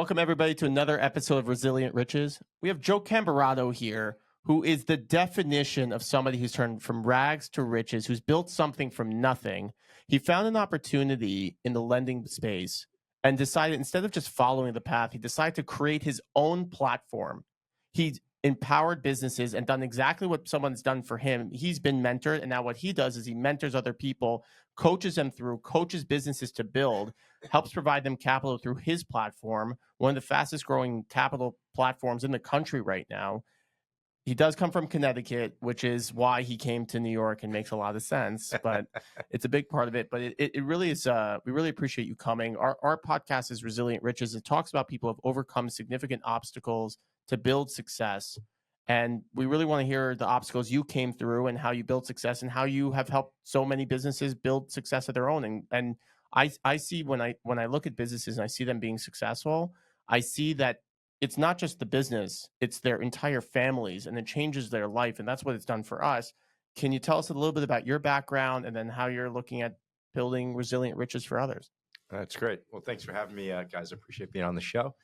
Welcome, everybody, to another episode of Resilient Riches. We have Joe Camberato here, who is the definition of somebody who's turned from rags to riches, who's built something from nothing. He found an opportunity in the lending space and decided, instead of just following the path, he decided to create his own platform. He's empowered businesses and done exactly what someone's done for him. He's been mentored, and now what he does is he mentors other people, coaches them through, coaches businesses to build, helps provide them capital through his platform, one of the fastest growing capital platforms in the country right now. He does come from Connecticut, which is why he came to New York and makes a lot of sense, but it's a big part of it. But it really is, we really appreciate you coming. Our podcast is Resilient Riches. It talks about people who have overcome significant obstacles to build success. And we really want to hear the obstacles you came through and how you built success and how you have helped so many businesses build success of their own. And I see when I look at businesses and I see them being successful, I see that it's not just the business, it's their entire families, and it changes their life. And that's what it's done for us. Can you tell us a little bit about your background and then how you're looking at building resilient riches for others? That's great. Well, thanks for having me, guys. I appreciate being on the show.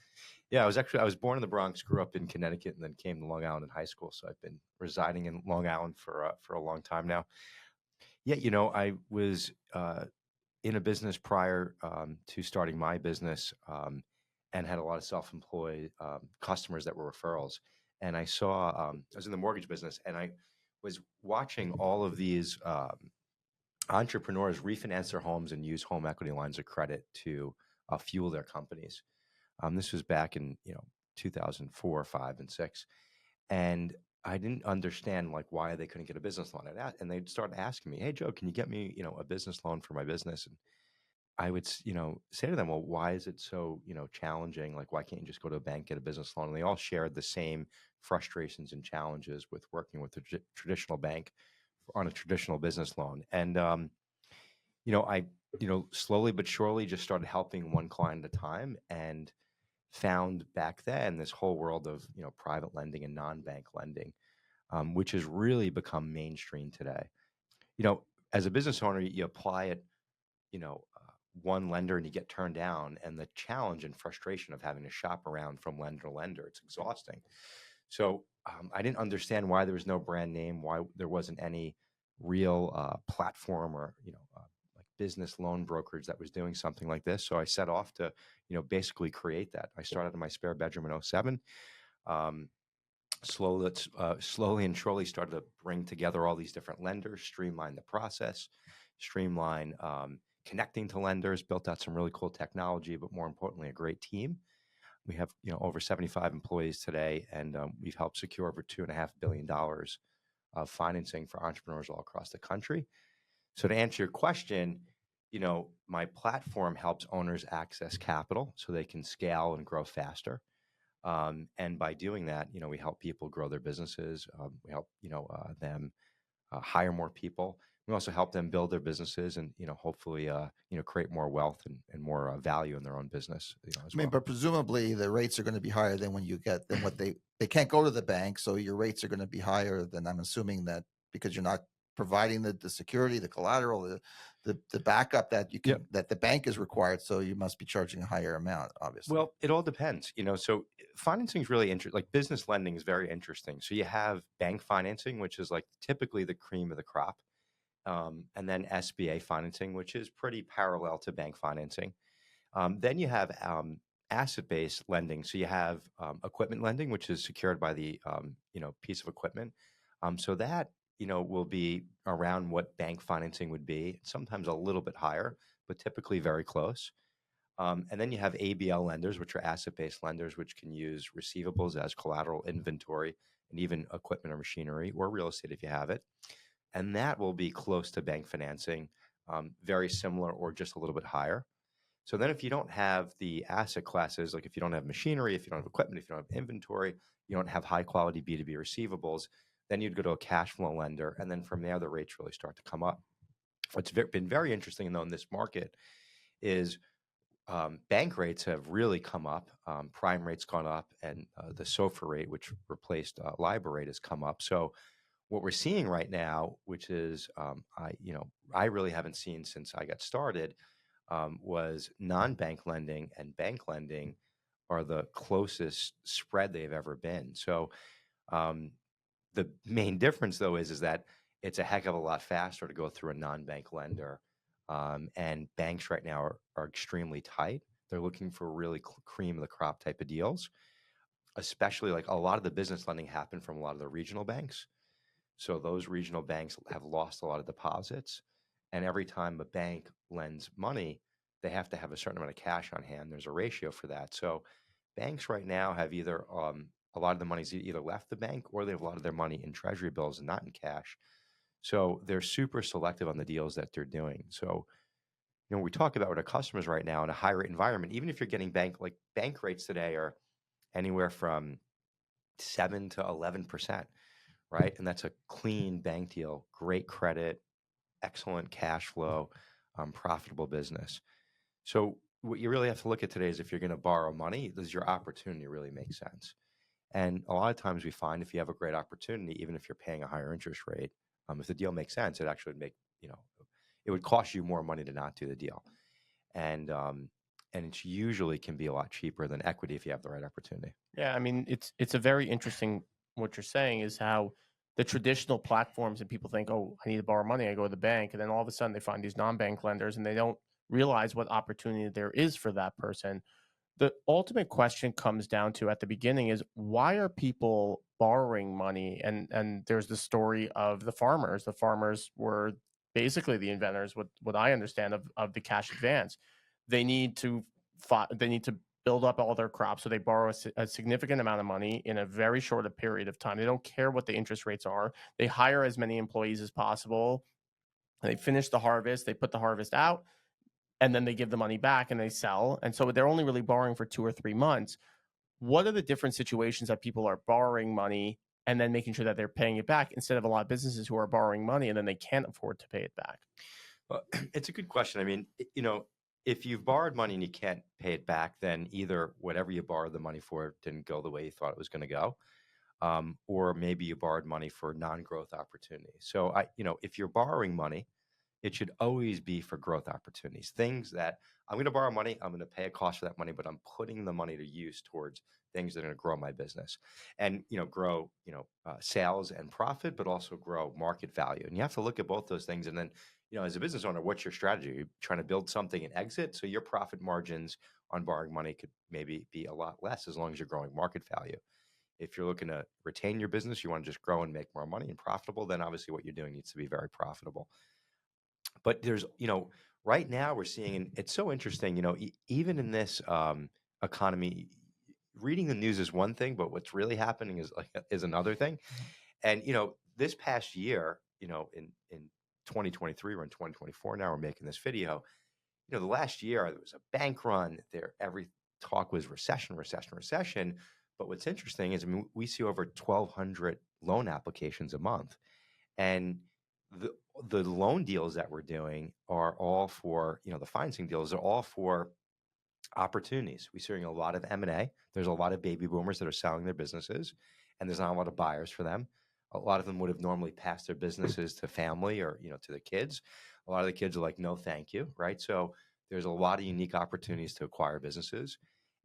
Yeah, I was born in the Bronx, grew up in Connecticut, and then came to Long Island in high school. So I've been residing in Long Island for a long time now. Yeah, I was in a business prior to starting my business, and had a lot of self-employed customers that were referrals. And I was in the mortgage business, and I was watching all of these entrepreneurs refinance their homes and use home equity lines of credit to fuel their companies. This was back in 2004, 5, and 6, and I didn't understand like why they couldn't get a business loan. And they'd start asking me, "Hey Joe, can you get me a business loan for my business?" And I would say to them, "Well, why is it so challenging? Like, why can't you just go to a bank, get a business loan?" And they all shared the same frustrations and challenges with working with a traditional bank on a traditional business loan. And I slowly but surely just started helping one client at a time, and found back then this whole world of private lending and non-bank lending, which has really become mainstream today. You know, as a business owner, you apply it, one lender, and you get turned down, and the challenge and frustration of having to shop around from lender to lender, it's exhausting. So I didn't understand why there was no brand name, why there wasn't any real platform or like business loan brokerage that was doing something like this. So I set off to basically create that. I started in my spare bedroom in '07. Um, slowly and surely started to bring together all these different lenders, streamline the process, streamline connecting to lenders, built out some really cool technology, but more importantly, a great team. We have over 75 employees today, and we've helped secure over $2.5 billion of financing for entrepreneurs all across the country. So to answer your question, my platform helps owners access capital so they can scale and grow faster. And by doing that, we help people grow their businesses. We help them hire more people. We also help them build their businesses and hopefully create more wealth and more value in their own business. As I mean, well. but presumably the rates are going to be higher than what they can't go to the bank, so your rates are going to be higher than, I'm assuming, that because you're not providing the security, the collateral, the backup that you can Yep. that the bank is required, so you must be charging a higher amount, obviously. Well, it all depends. So financing is really interesting. Like business lending is very interesting. So you have bank financing, which is like typically the cream of the crop. And then SBA financing, which is pretty parallel to bank financing. Then you have asset-based lending. So you have equipment lending, which is secured by the piece of equipment. So that will be around what bank financing would be, sometimes a little bit higher, but typically very close. And then you have ABL lenders, which are asset-based lenders, which can use receivables as collateral, inventory, and even equipment or machinery or real estate if you have it. And that will be close to bank financing, very similar or just a little bit higher. So then if you don't have the asset classes, like if you don't have machinery, if you don't have equipment, if you don't have inventory, you don't have high quality B2B receivables, then you'd go to a cash flow lender. And then from there, the rates really start to come up. What's been very interesting, though, in this market is bank rates have really come up. Prime rate's gone up, and the SOFR rate, which replaced LIBOR rate, has come up. So what we're seeing right now, which is I really haven't seen since I got started, was non-bank lending and bank lending are the closest spread they've ever been. So the main difference, though, is that it's a heck of a lot faster to go through a non-bank lender. And banks right now are extremely tight. They're looking for really cream of the crop type of deals, especially like a lot of the business lending happened from a lot of the regional banks. So those regional banks have lost a lot of deposits. And every time a bank lends money, they have to have a certain amount of cash on hand. There's a ratio for that. So banks right now have either a lot of the money's either left the bank or they have a lot of their money in treasury bills and not in cash. So they're super selective on the deals that they're doing. So, we talk about with our customers right now in a high rate environment, even if you're getting bank rates today are anywhere from 7 to 11%, right? And that's a clean bank deal, great credit, excellent cash flow, profitable business. So what you really have to look at today is if you're going to borrow money, does your opportunity really make sense? And a lot of times we find if you have a great opportunity, even if you're paying a higher interest rate, if the deal makes sense, it actually would make, it would cost you more money to not do the deal. And it usually can be a lot cheaper than equity if you have the right opportunity. Yeah, I mean, it's a very interesting, what you're saying is how the traditional platforms and people think, oh, I need to borrow money, I go to the bank, and then all of a sudden they find these non-bank lenders and they don't realize what opportunity there is for that person. The ultimate question comes down to at the beginning is, why are people borrowing money? And there's the story of the farmers. The farmers were basically the inventors, what I understand of the cash advance. They need to build up all their crops, so they borrow a significant amount of money in a very short a period of time. They don't care what the interest rates are. They hire as many employees as possible. They finish the harvest. They put the harvest out, and then they give the money back and they sell. And so they're only really borrowing for 2 or 3 months. What are the different situations that people are borrowing money and then making sure that they're paying it back, instead of a lot of businesses who are borrowing money and then they can't afford to pay it back? Well, it's a good question. I mean, if you've borrowed money and you can't pay it back, then either whatever you borrowed the money for didn't go the way you thought it was going to go, or maybe you borrowed money for non-growth opportunities. So if you're borrowing money, it should always be for growth opportunities, things that I'm going to borrow money, I'm going to pay a cost for that money, but I'm putting the money to use towards things that are going to grow my business and, grow, sales and profit, but also grow market value. And you have to look at both those things. And then, as a business owner, what's your strategy? Are you trying to build something and exit? So your profit margins on borrowing money could maybe be a lot less as long as you're growing market value. If you're looking to retain your business, you want to just grow and make more money and profitable, then obviously what you're doing needs to be very profitable. But there's, right now we're seeing, and it's so interesting, even in this economy, reading the news is one thing, but what's really happening is another thing. And, this past year, in 2023, we're in 2024 now, we're making this video, the last year there was a bank run there. Every talk was recession. But what's interesting is, we see over 1,200 loan applications a month. And the loan deals that we're doing are all for, the financing deals are all for opportunities. We're seeing a lot of M&A. There's a lot of baby boomers that are selling their businesses, and there's not a lot of buyers for them. A lot of them would have normally passed their businesses to family or, to the kids. A lot of the kids are like, no, thank you, right? So there's a lot of unique opportunities to acquire businesses.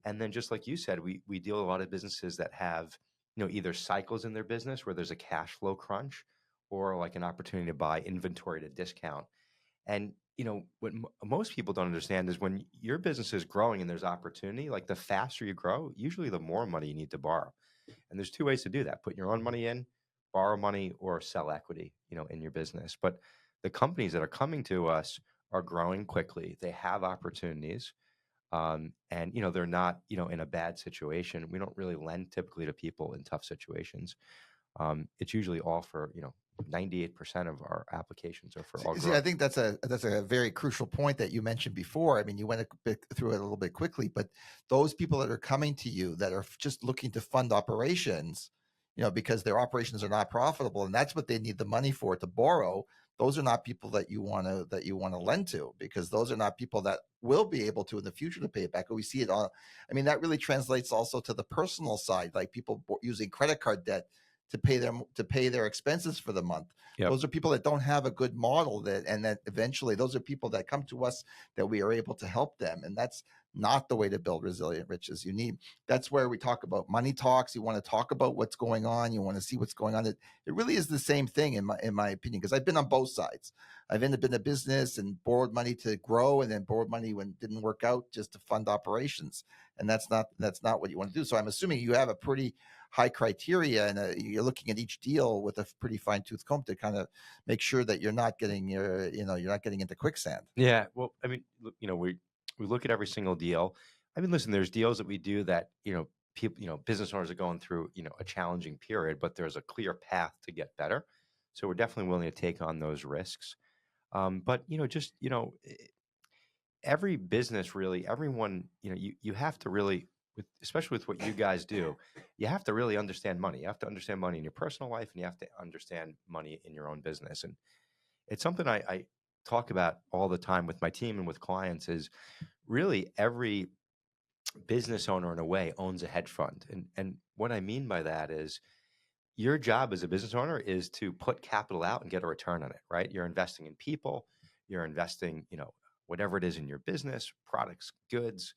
And then just like you said, we deal with a lot of businesses that have, either cycles in their business where there's a cash flow crunch, or like an opportunity to buy inventory at a discount. And, what most people don't understand is when your business is growing and there's opportunity, like the faster you grow, usually the more money you need to borrow. And there's two ways to do that: put your own money in, borrow money, or sell equity, in your business. But the companies that are coming to us are growing quickly. They have opportunities. And, they're not, in a bad situation. We don't really lend typically to people in tough situations. It's usually all for, 98% of our applications are for all growth. See, I think that's a very crucial point that you mentioned before. I mean, you went a bit through it a little bit quickly, but those people that are coming to you that are just looking to fund operations, because their operations are not profitable, and that's what they need the money for, to borrow. Those are not people that you want to lend to, because those are not people that will be able to in the future to pay it back. And we see it on. I mean, that really translates also to the personal side, like people using credit card debt to pay their expenses for the month. Yep. Those are people that don't have a good model, that eventually those are people that come to us that we are able to help them. And that's not the way to build resilient riches. That's where we talk about money talks. You want to talk about what's going on. You want to see what's going on. It really is the same thing in my opinion, because I've been on both sides. I've ended up in a business and borrowed money to grow, and then borrowed money when it didn't work out just to fund operations. And that's not what you want to do. So I'm assuming you have a pretty high criteria, and you're looking at each deal with a pretty fine tooth comb to kind of make sure that you're not getting you're not getting into quicksand. Yeah. Well, I mean, we look at every single deal. I mean, listen, there's deals that we do that, people, business owners are going through, a challenging period, but there's a clear path to get better. So we're definitely willing to take on those risks. But, every business, really, everyone, you have to really, especially with what you guys do, you have to really understand money. You have to understand money in your personal life, and you have to understand money in your own business. And it's something I talk about all the time with my team and with clients. Is really every business owner, in a way, owns a hedge fund. And what I mean by that is your job as a business owner is to put capital out and get a return on it, right? You're investing in people, you're investing, whatever it is in your business, products, goods,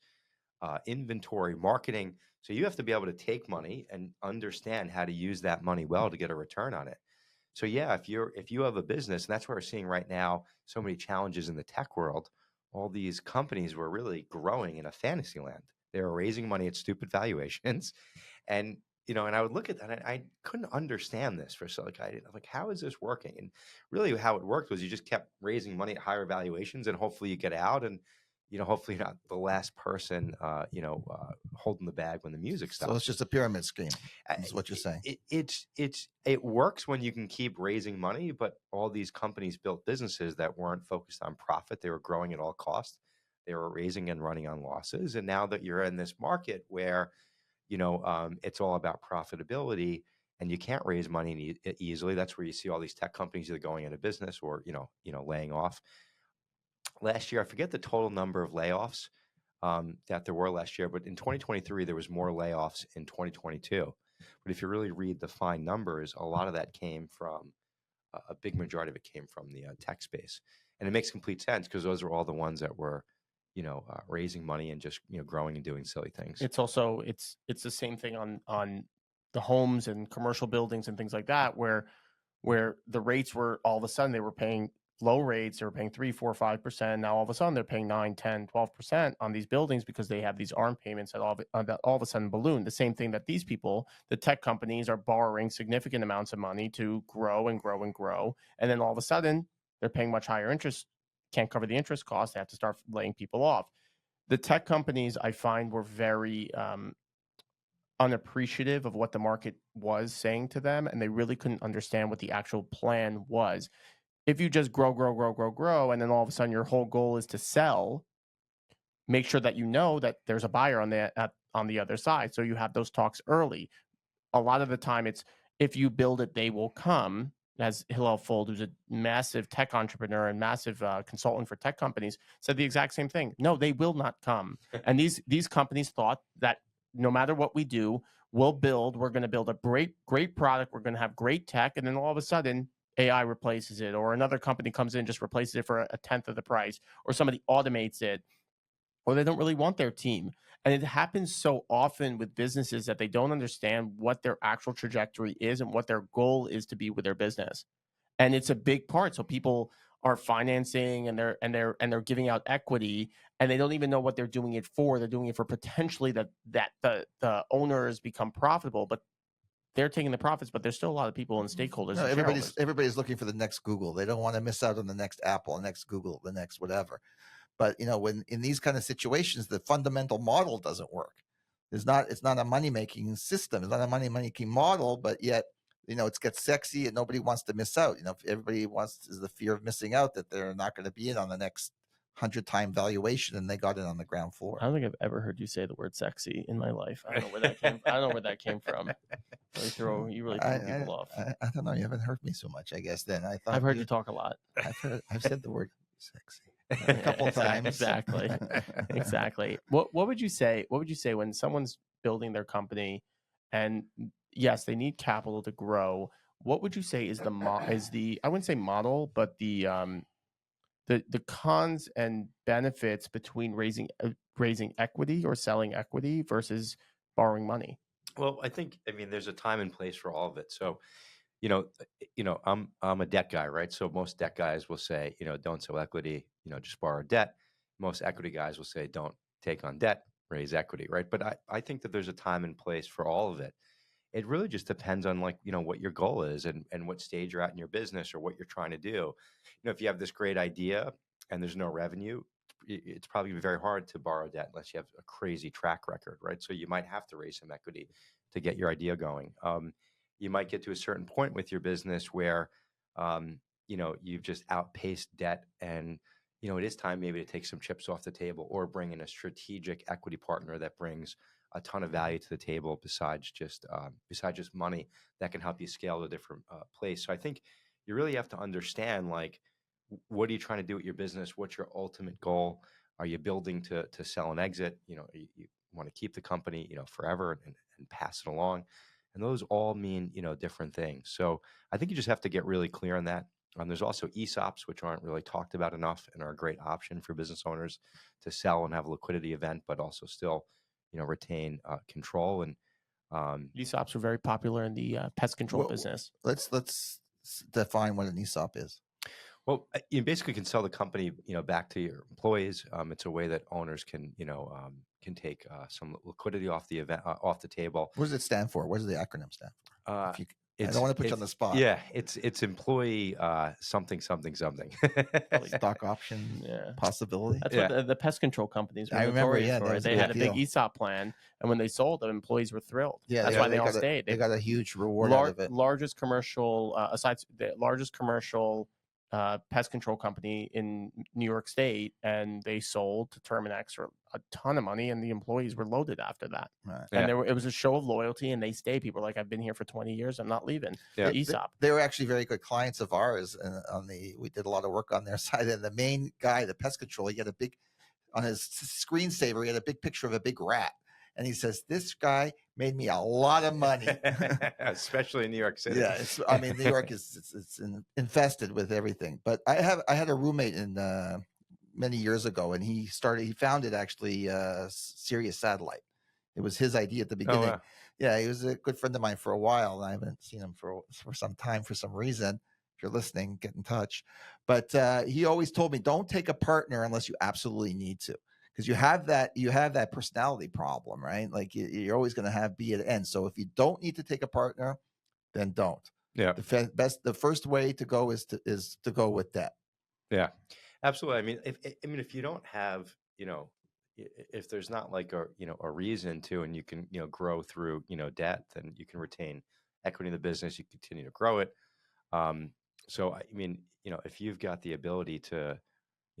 inventory, marketing. So you have to be able to take money and understand how to use that money well to get a return on it. So yeah, if you have a business, and that's what we're seeing right now, so many challenges in the tech world, all these companies were really growing in a fantasy land. They were raising money at stupid valuations. And and I would look at that, and I couldn't understand this for so I'm like, how is this working? And really how it worked was you just kept raising money at higher valuations, and hopefully you get out, and hopefully you're not the last person holding the bag when the music stops. So it's just a pyramid scheme, is what you're saying. It works when you can keep raising money, but all these companies built businesses that weren't focused on profit. They were growing at all costs. They were raising and running on losses. And now that you're in this market where it's all about profitability, and you can't raise money easily, that's where you see all these tech companies either going out of business or laying off. Last year, I forget the total number of layoffs that there were last year, but in 2023, there was more layoffs in 2022. But if you really read the fine numbers, a lot of that came from, a big majority of it came from the tech space. And it makes complete sense, because those are all the ones that were, raising money and just, growing and doing silly things. It's also, it's the same thing on the homes and commercial buildings and things like that, where the rates were, all of a sudden they were paying low rates. They were paying 3, 4, 5%. Now all of a sudden they're paying 9, 10, 12% on these buildings, because they have these ARM payments that all of a sudden balloon. The same thing that these people, the tech companies, are borrowing significant amounts of money to grow and grow and grow. And then all of a sudden they're paying much higher interest, can't cover the interest costs. They have to start laying people off. The tech companies, I find, were very unappreciative of what the market was saying to them, and they really couldn't understand what the actual plan was. If you just grow, and then all of a sudden your whole goal is to sell, make sure that that there's a buyer on the other side. So you have those talks early. A lot of the time, it's, if you build it, they will come. As Hillel Fold, who's a massive tech entrepreneur and massive consultant for tech companies, said the exact same thing. No, they will not come. And these companies thought that no matter what we do, we're going to build a great product. We're going to have great tech. And then all of a sudden, AI replaces it, or another company comes in, just replaces it for a tenth of the price, or somebody automates it, or they don't really want their team. And it happens so often with businesses that they don't understand what their actual trajectory is and what their goal is to be with their business. And it's a big part. So people are financing, and they're giving out equity, and they don't even know what they're doing it for. They're doing it for potentially that the owners become profitable, but they're taking the profits, but there's still a lot of people and stakeholders. No, and everybody's looking for the next Google. They don't want to miss out on the next Apple, the next Google, the next whatever. But when in these kind of situations, the fundamental model doesn't work. It's not a money-making system. It's not a money-making model, but yet it gets sexy and nobody wants to miss out. If everybody is the fear of missing out, that they're not going to be in on the next 100-time valuation, and they got it on the ground floor. I don't think I've ever heard you say the word sexy in my life. I don't know where that came from. You really throw people off. I don't know. You haven't heard me so much, I guess. Then I thought I've heard you talk a lot. I've said the word sexy a couple times. Exactly. What would you say? What would you say when someone's building their company and yes, they need capital to grow. What would you say is the I wouldn't say model, but the cons and benefits between raising equity or selling equity versus borrowing money? Well, I mean, there's a time and place for all of it. So, I'm a debt guy, right? So most debt guys will say, don't sell equity, just borrow debt. Most equity guys will say, don't take on debt, raise equity, right? But I think that there's a time and place for all of it. It really just depends on, like, what your goal is, and what stage you're at in your business or what you're trying to do. If you have this great idea and there's no revenue, it's probably very hard to borrow debt unless you have a crazy track record, right? So you might have to raise some equity to get your idea going. You might get to a certain point with your business where, you've just outpaced debt, and it is time maybe to take some chips off the table or bring in a strategic equity partner that brings a ton of value to the table besides just money that can help you scale to a different place. So I think you really have to understand, like, what are you trying to do with your business? What's your ultimate goal? Are you building to sell and exit? You want to keep the company, forever, and pass it along. And those all mean, different things. So I think you just have to get really clear on that. There's also ESOPs, which aren't really talked about enough and are a great option for business owners to sell and have a liquidity event, but also still, retain control. And ESOPs are very popular in the pest control Well, business. let's define what an ESOP is. well, you basically can sell the company, back to your employees. It's a way that owners can take some liquidity off the event, off the table. What does it stand for? What does the acronym stand for? Uh, If you, I don't want to put you on the spot. Yeah, it's employee something something something. Probably Stock option Yeah. possibility. That's Yeah. what the pest control companies were I remember, notorious yeah, for. that was a They big had a big deal. ESOP plan, and when they sold, the employees were thrilled. Yeah, That's yeah, why they all got stayed. they got a huge reward out of it. Largest commercial, the largest commercial pest control company in New York State, and they sold to Terminex for a ton of money, and the employees were loaded after that. Right. And Yeah. it was a show of loyalty, and they stayed. People were like, I've been here for 20 years. I'm not leaving. Yeah. The ESOP. They were actually very good clients of ours, and we did a lot of work on their side. And the main guy, the pest control, he had a big on his screensaver. He had a big picture of a big rat, and he says, "This guy made me a lot of money." Especially in New York City. Yeah, I mean, New York is infested with everything. But I had a roommate in many years ago, and he founded actually Sirius Satellite. It was his idea at the beginning. wow. Yeah, he was a good friend of mine for a while, and I haven't seen him for some time for some reason. If you're listening, get in touch. But he always told me, don't take a partner unless you absolutely need to, because you have that personality problem, right? Like you're always going to be at the end. So if you don't need to take a partner, then don't. Yeah. The first way to go is to go with debt. Yeah, absolutely. I mean, if you don't have, if there's not like a reason to, and you can, grow through, debt, then you can retain equity in the business. You continue to grow it. So I mean, if you've got the ability to,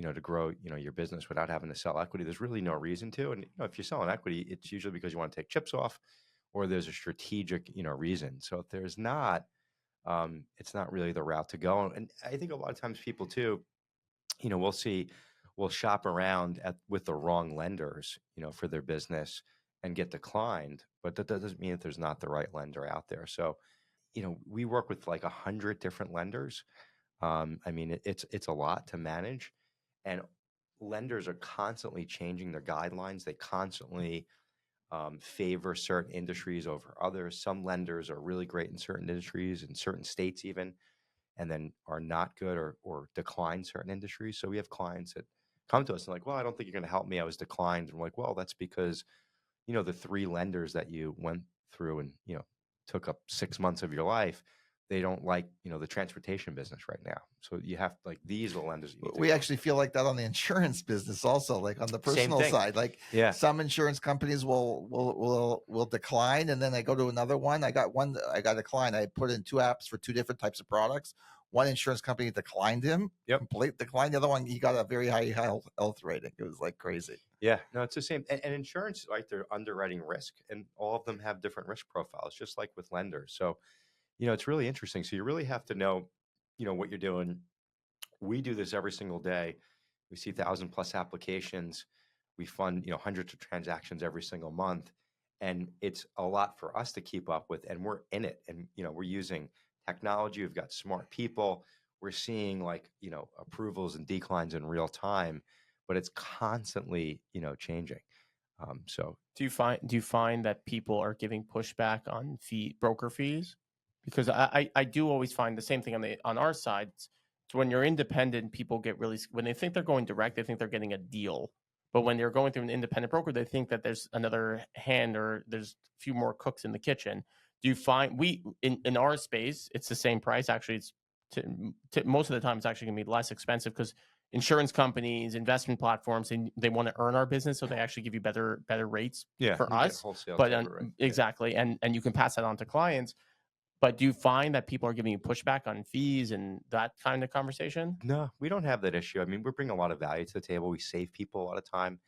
to grow, your business without having to sell equity, there's really no reason to. And if you're selling equity, it's usually because you want to take chips off, or there's a strategic, reason. So if there's not, it's not really the route to go. And I think a lot of times people too, we'll shop around with the wrong lenders, for their business and get declined, but that doesn't mean that there's not the right lender out there. So, we work with like 100 different lenders. I mean, it's a lot to manage, and lenders are constantly changing their guidelines. They constantly favor certain industries over others. Some lenders are really great in certain industries, in certain states even, and then are not good or decline certain industries. So we have clients that come to us and like, well, I don't think you're going to help me. I was declined. And we're like, well, that's because, the three lenders that you went through and, took up 6 months of your life, they don't like, the transportation business right now. So you have like, these are the lenders. You need to We go. actually feel like that on the insurance business also, like on the Same personal thing. side. Like Yeah. some insurance companies will decline, and then I go to another one. I got declined. I put in two apps for two different types of products. One insurance company declined him. Yep. Complete decline. The other one, he got a very high health rating. It was like crazy. Yeah, no, it's the same. And insurance, right? They're underwriting risk, and all of them have different risk profiles, just like with lenders. So, it's really interesting. So you really have to know, what you're doing. We do this every single day. We see 1,000+ applications. We fund, hundreds of transactions every single month. and it's a lot for us to keep up with, and we're in it, and we're using technology. We've got smart people. We're seeing, like, approvals and declines in real time, but it's constantly changing. So Do you find that people are giving pushback on broker fees? Because I do always find the same thing on our side. So when you're independent, people get really, when they think they're going direct, they think they're getting a deal. But when they're going through an independent broker, they think that there's another hand, or there's a few more cooks in the kitchen. Do you find in our space, it's the same price? Actually, it's most of the time it's actually going to be less expensive, because insurance companies, investment platforms, and they want to earn our business, so they actually give you better rates yeah, for you get us. wholesale But type of rate. Yeah. exactly, and you can pass that on to clients. But do you find that people are giving you pushback on fees and that kind of conversation? No, we don't have that issue. I mean, we bring a lot of value to the table. We save people a lot of time.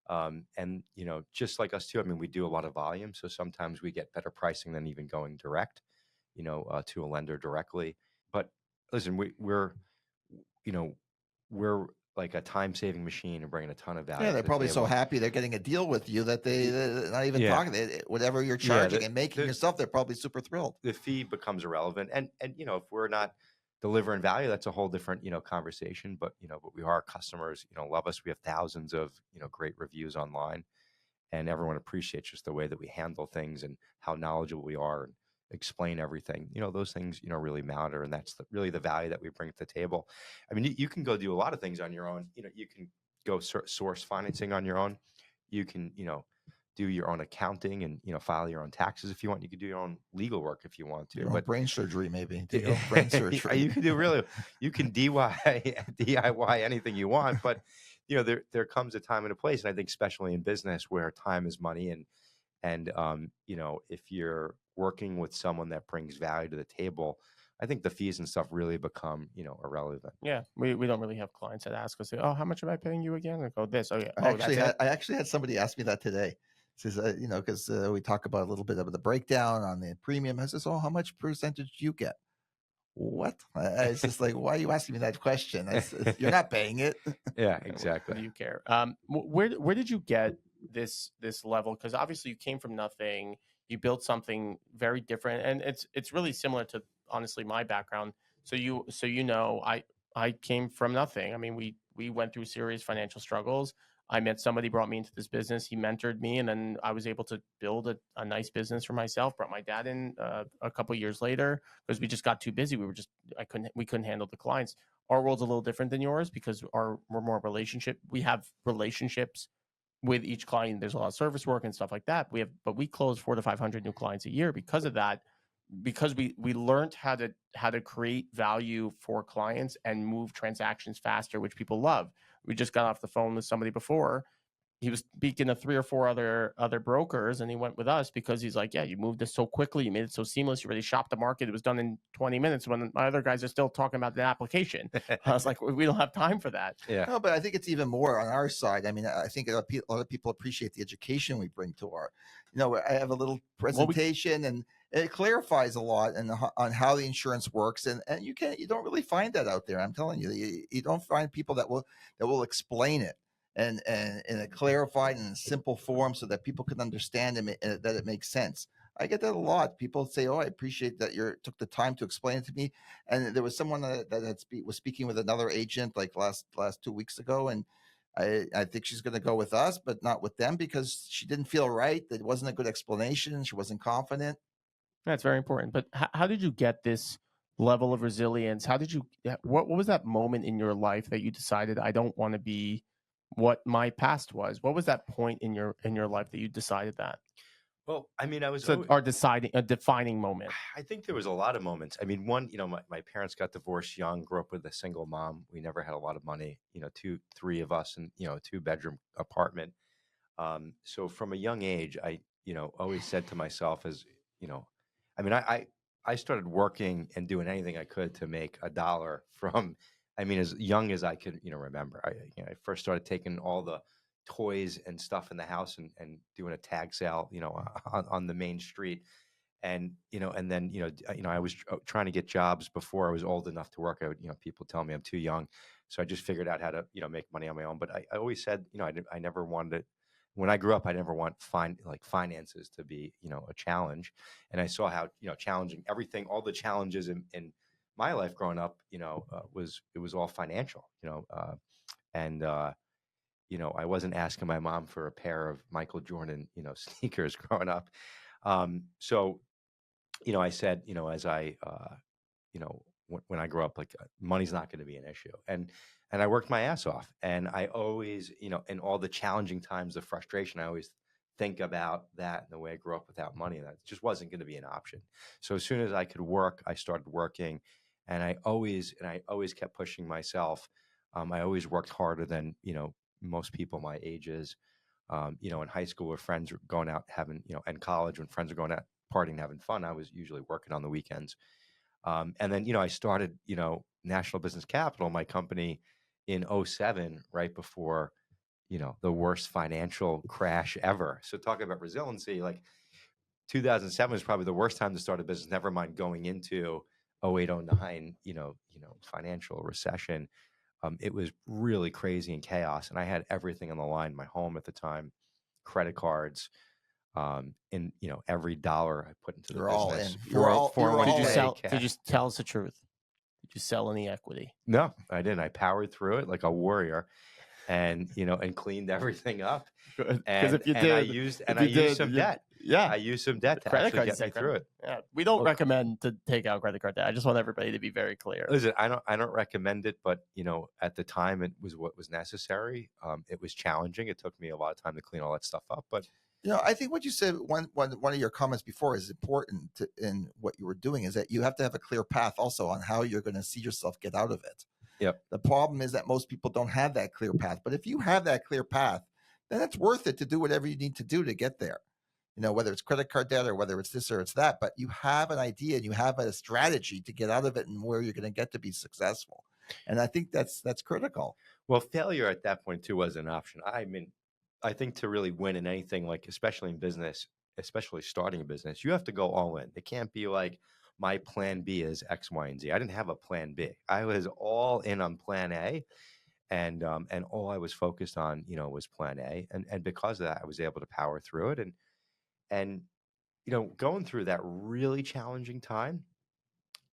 And just like us too, I mean, we do a lot of volume. So sometimes we get better pricing than even going direct, to a lender directly. But listen, you know, we're like a time saving machine and bringing a ton of value Yeah, to they're the probably so table. happy they're getting a deal with you that they're not even Yeah. talking. Whatever you're Yeah. charging and making yourself, they're probably super thrilled. The fee becomes irrelevant. And if we're not delivering value, that's a whole different, conversation. But, but our customers, love us. We have thousands of, great reviews online, and everyone appreciates just the way that we handle things and how knowledgeable we are and explain everything. Those things, really matter. And that's really the value that we bring to the table. I mean, you can go do a lot of things on your own. You can go source financing on your own. You can, do your own accounting and, file your own taxes if you want. You can do your own legal work if you want to. Your own But brain surgery, maybe. Do your own brain surgery. you can you can DIY anything you want, but there comes a time and a place, and I think especially in business where time is money, and if you're working with someone that brings value to the table, I think the fees and stuff really become irrelevant. Yeah, we don't really have clients that ask us, "Oh, how much am I paying you again?" I go, "This." Oh yeah. I Oh, that's it. actually had somebody ask me that today. Says, because we talk about a little bit of the breakdown on the premium. I says, "Oh, how much percentage do you get?" What? It's just like, why are you asking me that question? You're not paying it. Yeah, What exactly. do you care? Where did you get this level? Because obviously you came from nothing. You built something very different, and it's really similar to, honestly, my background. I came from nothing. I mean, we went through serious financial struggles. I met somebody, brought me into this business. He mentored me, and then I was able to build a nice business for myself. Brought my dad in a couple years later, because we just got too busy. We couldn't handle the clients. Our world's a little different than yours, because we're more relationship. We have relationships with each client. There's a lot of service work and stuff like that. But we close 400 to 500 new clients a year because of that. Because we learned how to create value for clients and move transactions faster, which people love. We just got off the phone with somebody before. He was speaking to 3 or 4 other brokers, and he went with us because he's like, "Yeah, you moved this so quickly, you made it so seamless, you really shopped the market. It was done in 20 minutes when my other guys are still talking about the application." I was like, "We don't have time for that." Yeah. No, but I think it's even more on our side. I mean, I think a lot of people appreciate the education we bring to our, I have a little presentation, and it clarifies a lot on how the insurance works, and you don't really find that out there. I'm telling you, you don't find people that will explain it and in a clarified and simple form so that people can understand and that it makes sense. I get that a lot. People say, "Oh, I appreciate that you took the time to explain it to me." And there was someone was speaking with another agent like last 2 weeks ago, and I think she's going to go with us, but not with them because she didn't feel right. It wasn't a good explanation. She wasn't confident. That's very important. But how did you get this level of resilience? What was that moment in your life that you decided, I don't want to be what my past was? What was that point in your life that you decided that? Well, I mean, I was So our defining moment. I think there was a lot of moments. I mean, one, my parents got divorced young, grew up with a single mom. We never had a lot of money, three of us in, a 2-bedroom apartment. So from a young age, I, always said to myself I mean, I started working and doing anything I could to make a dollar from, I mean, as young as I could, remember. I first started taking all the toys and stuff in the house and doing a tag sale, on the main street. And, and then, I was trying to get jobs before I was old enough to work. People tell me I'm too young. So I just figured out how to, make money on my own. But I always said, I never when I grew up, I never want finances to be, a challenge. And I saw how, challenging everything, all the challenges in my life growing up, it was all financial, and, I wasn't asking my mom for a pair of Michael Jordan, sneakers growing up. So, I said, as when I grow up, like money's not going to be an issue. And I worked my ass off. And I always, in all the challenging times of frustration, I always think about that and the way I grew up without money. And that just wasn't going to be an option. So as soon as I could work, I started working. And I always kept pushing myself. I always worked harder than, most people my ages. In high school where friends were going out having, and college when friends are going out partying, having fun, I was usually working on the weekends. And then, I started, National Business Capital, my company, in '07, right before, the worst financial crash ever. So talking about resiliency, like 2007 was probably the worst time to start a business, never mind going into '08, '09, financial recession. It was really crazy and chaos. And I had everything on the line, my home at the time, credit cards, and every dollar I put into the You're all business, in. You're all Did you in. sell? cash. Did you tell us the truth? Did you sell any equity? No, I didn't. I powered through it like a warrior, and and cleaned everything up. Because And if you and I did, used if you did, some you- debt. yeah, I used some debt to credit actually cards get me through it. Yeah, we don't Look, recommend to take out credit card debt. I just want everybody to be very clear. listen, I don't recommend it, but at the time it was what was necessary. It was challenging. It took me a lot of time to clean all that stuff up, but I think what you said one of your comments before is important in what you were doing is that you have to have a clear path also on how you're going to see yourself get out of it. yep. The problem is that most people don't have that clear path. But if you have that clear path, then it's worth it to do whatever you need to do to get there. Whether it's credit card debt or whether it's this or it's that, but you have an idea and you have a strategy to get out of it and where you're going to get to be successful. And I think that's critical. Well, failure at that point too was an option. I mean, I think to really win in anything, like especially in business, especially starting a business, you have to go all in. It can't be like my plan B is X, Y, and Z. I didn't have a plan B. I was all in on plan A, and all I was focused on, was plan A. And because of that, I was able to power through it. And going through that really challenging time,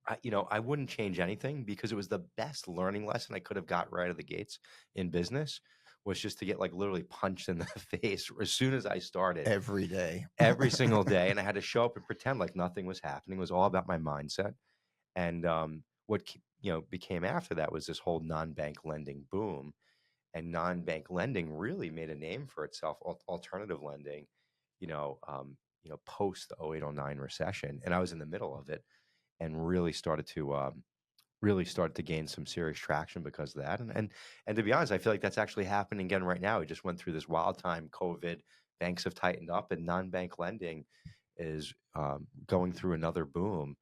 I wouldn't change anything because it was the best learning lesson I could have got right out of the gates in business, was just to get like literally punched in the face as soon as I started Every day. every single day. And I had to show up and pretend like nothing was happening. It was all about my mindset. And became after that was this whole non-bank lending boom. And non-bank lending really made a name for itself, alternative lending, post the '08, '09 recession. And I was in the middle of it and really started to gain some serious traction because of that. And to be honest, I feel like that's actually happening again right now. We just went through this wild time, COVID. Banks have tightened up, and non-bank lending is going through another boom,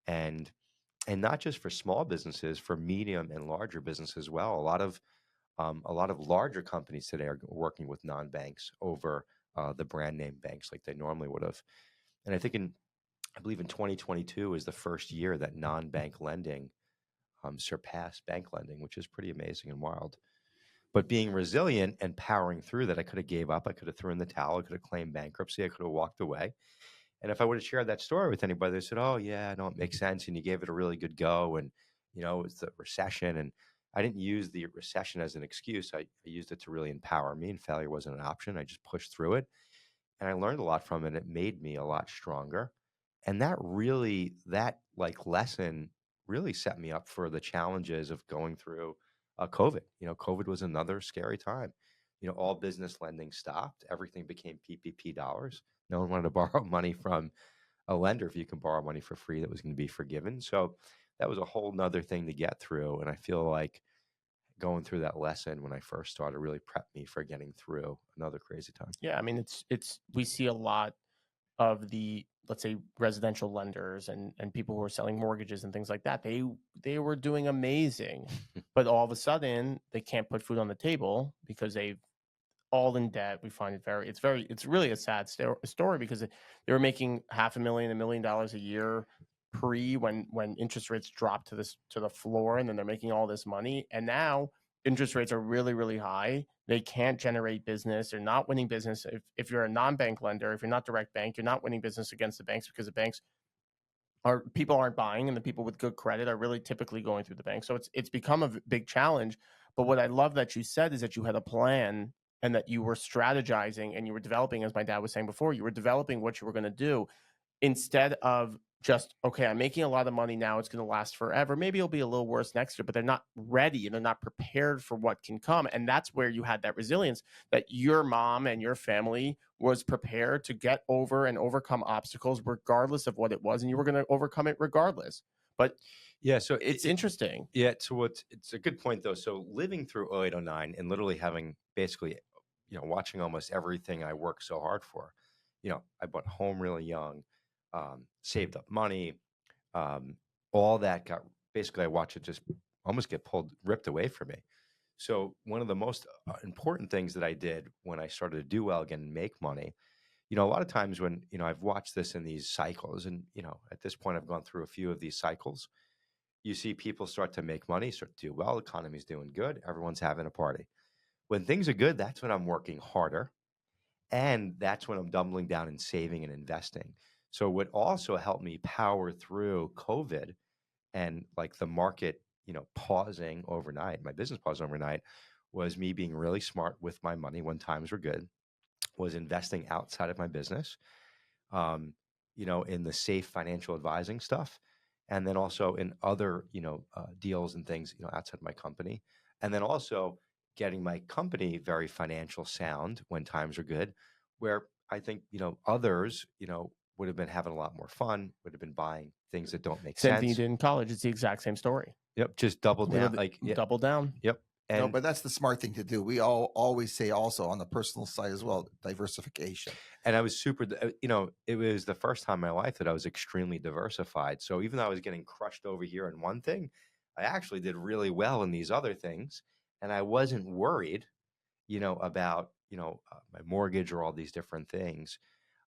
and not just for small businesses, for medium and larger businesses as well. A lot of larger companies today are working with non-banks over the brand name banks like they normally would have. And I believe in 2022 is the first year that non-bank lending surpassed bank lending, which is pretty amazing and wild. But being resilient and powering through that, I could have gave up. I could have thrown in the towel. I could have claimed bankruptcy. I could have walked away. And if I would have shared that story with anybody, they said, "Oh yeah, no, it makes sense." And you gave it a really good go. And it's the recession. And I didn't use the recession as an excuse. I used it to really empower me. And failure wasn't an option. I just pushed through it, and I learned a lot from it. It made me a lot stronger. And that like lesson really set me up for the challenges of going through COVID. COVID was another scary time. All business lending stopped. Everything became PPP dollars. No one wanted to borrow money from a lender if you can borrow money for free that was going to be forgiven. So that was a whole nother thing to get through. And I feel like going through that lesson when I first started really prepped me for getting through another crazy time. Yeah, I mean, it's we see a lot of the, let's say, residential lenders and people who are selling mortgages and things like that. They were doing amazing, but all of a sudden they can't put food on the table because they've all in debt. We find it's really a sad story because they were making $500,000, $1 million a year when interest rates dropped to the floor, and then they're making all this money, and now interest rates are really, really high. They can't generate business. They're not winning business. If you're a non-bank lender, if you're not direct bank, you're not winning business against the banks because the banks are people aren't buying, and the people with good credit are really typically going through the bank. So it's become a big challenge. But what I love that you said is that you had a plan and that you were strategizing and you were developing, as my dad was saying before, you were developing what you were going to do instead of just, okay, I'm making a lot of money now, it's going to last forever. Maybe it'll be a little worse next year, but they're not ready and they're not prepared for what can come. And that's where you had that resilience, that your mom and your family was prepared to get over and overcome obstacles regardless of what it was, and you were going to overcome it regardless. But Yeah, so it's interesting. Yeah, so it's a good point though. So living through 08, 09 and literally having basically, watching almost everything I worked so hard for. I bought home really young, saved up money, all that got basically I watched it just almost get ripped away from me. So one of the most important things that I did when I started to do well again and make money, a lot of times when, I've watched this in these cycles and, at this point I've gone through a few of these cycles. You see people start to make money, start to do well, economy's doing good, everyone's having a party. When things are good, that's when I'm working harder. And that's when I'm doubling down and saving and investing. So what also helped me power through COVID and like the market, pausing overnight, my business paused overnight, was me being really smart with my money when times were good, was investing outside of my business, um, in the safe financial advising stuff, and then also in other, deals and things, outside my company, and then also getting my company very financial sound when times are good, where I think, others, would have been having a lot more fun, would have been buying things that don't make Same thing you sense. did in college. It's the exact same story. Yep, just double down, Double down. Yep, No, and but that's the smart thing to do. We all always say also on the personal side as well, diversification. And I was it was the first time in my life that I was extremely diversified. So even though I was getting crushed over here in one thing, I actually did really well in these other things. And I wasn't worried, about, my mortgage or all these different things.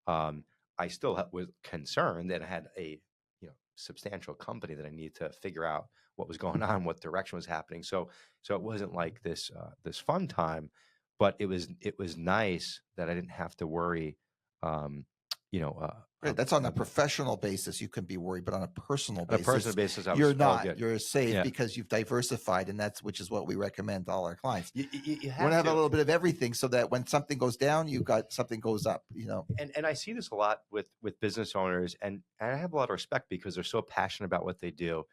Um, I still was concerned and I had a, substantial company that I needed to figure out what was going on, what direction was happening. So it wasn't like this fun time, but it was nice that I didn't have to worry, um, you know, uh, Right, that's on a professional basis. You can be worried, but on a personal on a personal basis, basis, I was you're all not. good. You're safe Yeah. because you've diversified, and which is what we recommend to all our clients. You You have want to have to. a little bit of everything, so that when something goes down, you got something goes up. And I see this a lot with business owners, and I have a lot of respect because they're so passionate about what they do.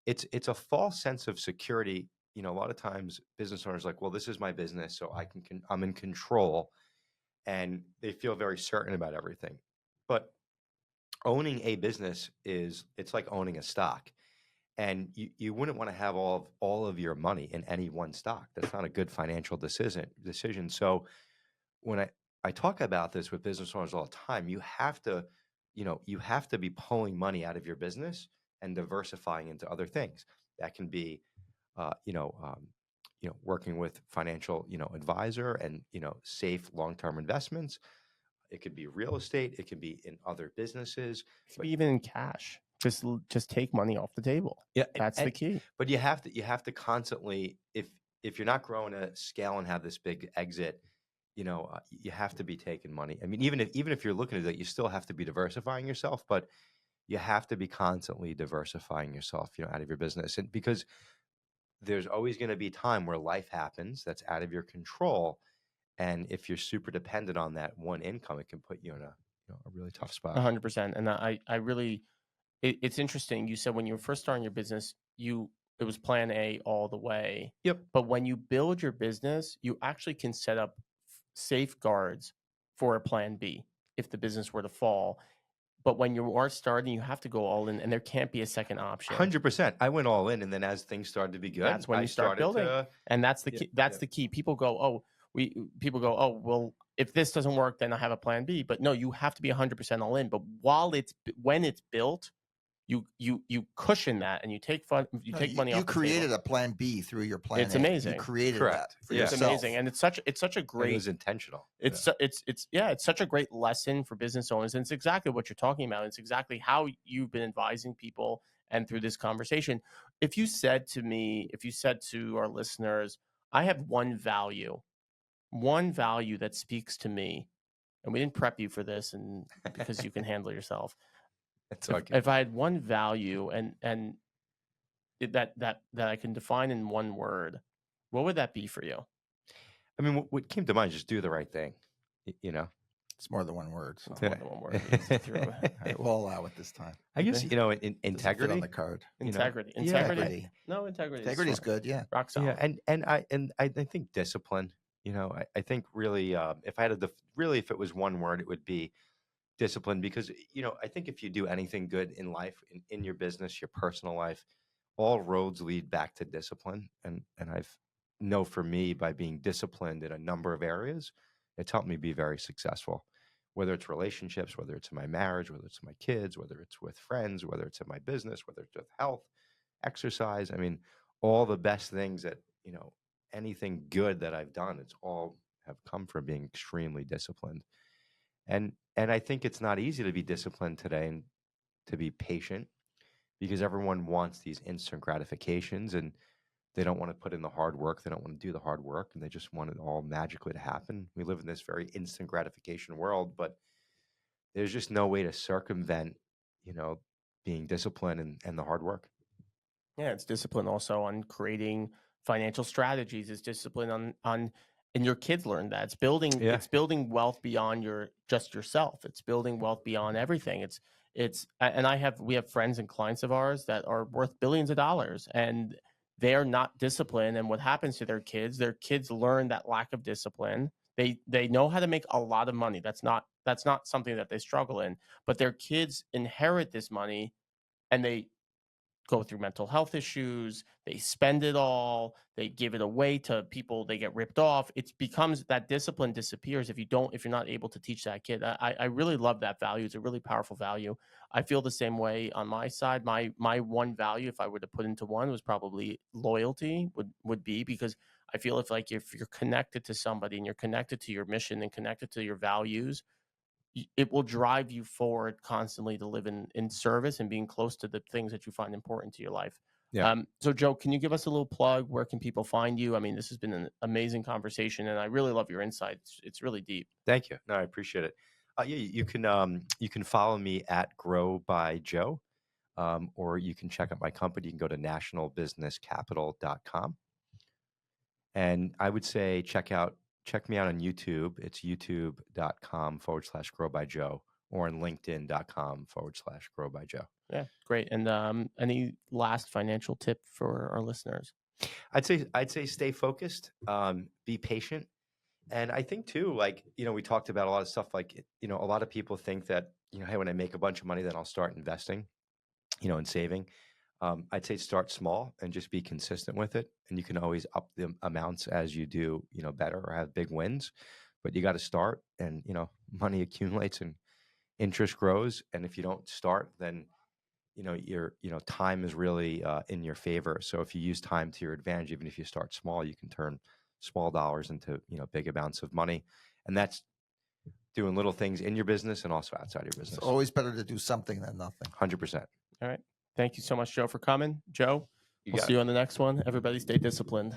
It's a false sense of security. A lot of times business owners are like, well, this is my business, so I'm in control, and they feel very certain about everything. But owning a business it's like owning a stock, and you wouldn't want to have all of your money in any one stock. That's not a good financial decision. So when I talk about this with business owners all the time, you have to be pulling money out of your business and diversifying into other things. That can be, uh, you know, um, working with financial, advisor and safe long-term investments. It could be real estate. It can be in other businesses. It could be even in cash. Just take money off the table. Yeah, That's the key. But you have to constantly, if you're not growing at scale and have this big exit, you have to be taking money. I mean, even if you're looking at it, you still have to be diversifying yourself, but you have to be constantly diversifying yourself, out of your business, and because there's always going to be time where life happens that's out of your control, and if you're super dependent on that one income, it can put you in a really tough spot. 100%. And I really, it's interesting. You said when you were first starting your business, it was plan A all the way. Yep. But when you build your business, you actually can set up safeguards for a plan B if the business were to fall. But when you are starting, you have to go all in, and there can't be a second option. 100%. I went all in, and then as things started to be good, That's when you start building, and that's the key. That's the key. People go, oh, well, if this doesn't work, then I have a plan B. But no, you have to be 100% all in. But when it's built, you cushion that, and you take money off the table. You created a plan B through your plan. It's A. amazing. You created Correct. that for Yeah. It's yourself. amazing, and it's such a great. It was intentional. It's such a great lesson for business owners, and it's exactly what you're talking about. It's exactly how you've been advising people, and through this conversation, if you said to our listeners, I have one value that speaks to me, and we didn't prep you for this, and because you can handle yourself. It's all good. If I had one value and that I can define in one word, what would that be for you? I mean, what came to mind is just do the right thing. You know. It's more than one word. So. More than one word. Easy through. All right, we'll allow it this time. I guess Okay. you know, Doesn't fit integrity on the card. you know? Integrity. Yeah. Integrity. No, integrity. Integrity is fine. good. Yeah. Rock solid. Yeah, and I think discipline. You know, I think really, if I had to really, if it was one word, it would be discipline. Because you know, I think if you do anything good in life, in your business, your personal life, all roads lead back to discipline. And I've know for me, by being disciplined in a number of areas, it's helped me be very successful. Whether it's relationships, whether it's in my marriage, whether it's my kids, whether it's with friends, whether it's in my business, whether it's with health, exercise. I mean, all the best things that, you know, anything good that I've done, it's all have come from being extremely disciplined. And I think it's not easy to be disciplined today and to be patient, because everyone wants these instant gratifications, and they don't want to put in the hard work. They don't want to do the hard work, and they just want it all magically to happen. We live in this very instant gratification world, but there's just no way to circumvent, you know, being disciplined and the hard work. Yeah, it's discipline also on creating financial strategies. It's discipline on and your kids learn that. Yeah. It's building wealth beyond just yourself. It's building wealth beyond everything. And we have friends and clients of ours that are worth billions of dollars, and they're not disciplined. And what happens to their kids learn that lack of discipline. They know how to make a lot of money. That's not something that they struggle in, but their kids inherit this money, and they go through mental health issues. They spend it all. They give it away to people. They get ripped off. It becomes that discipline disappears if you're not able to teach that kid. I really love that value. It's a really powerful value. I feel the same way on my side. My one value, if I were to put into one, was probably loyalty. Would be because I feel if you're connected to somebody and you're connected to your mission and connected to your values, it will drive you forward constantly to live in service and being close to the things that you find important to your life. Yeah. So Joe, can you give us a little plug? Where can people find you? I mean, this has been an amazing conversation, and I really love your insights. It's really deep. Thank you. No, I appreciate it. Yeah, you can follow me at Grow by Joe, or you can check out my company. You can go to nationalbusinesscapital.com. And I would say check me out on YouTube. It's youtube.com/Grow by Joe, or on LinkedIn.com/Grow by Joe. Yeah, great. And any last financial tip for our listeners? I'd say stay focused, be patient. And I think too, like, you know, we talked about a lot of stuff, like, you know, a lot of people think that, you know, hey, when I make a bunch of money, then I'll start investing, you know, and saving. I'd say start small and just be consistent with it. And you can always up the amounts as you do, you know, better or have big wins. But you got to start, and, you know, money accumulates and interest grows. And if you don't start, then, you know, time is really in your favor. So if you use time to your advantage, even if you start small, you can turn small dollars into, you know, big amounts of money. And that's doing little things in your business and also outside your business. It's always better to do something than nothing. 100%. All right. Thank you so much, Joe, for coming. Joe, we'll see you on the next one. Everybody stay disciplined.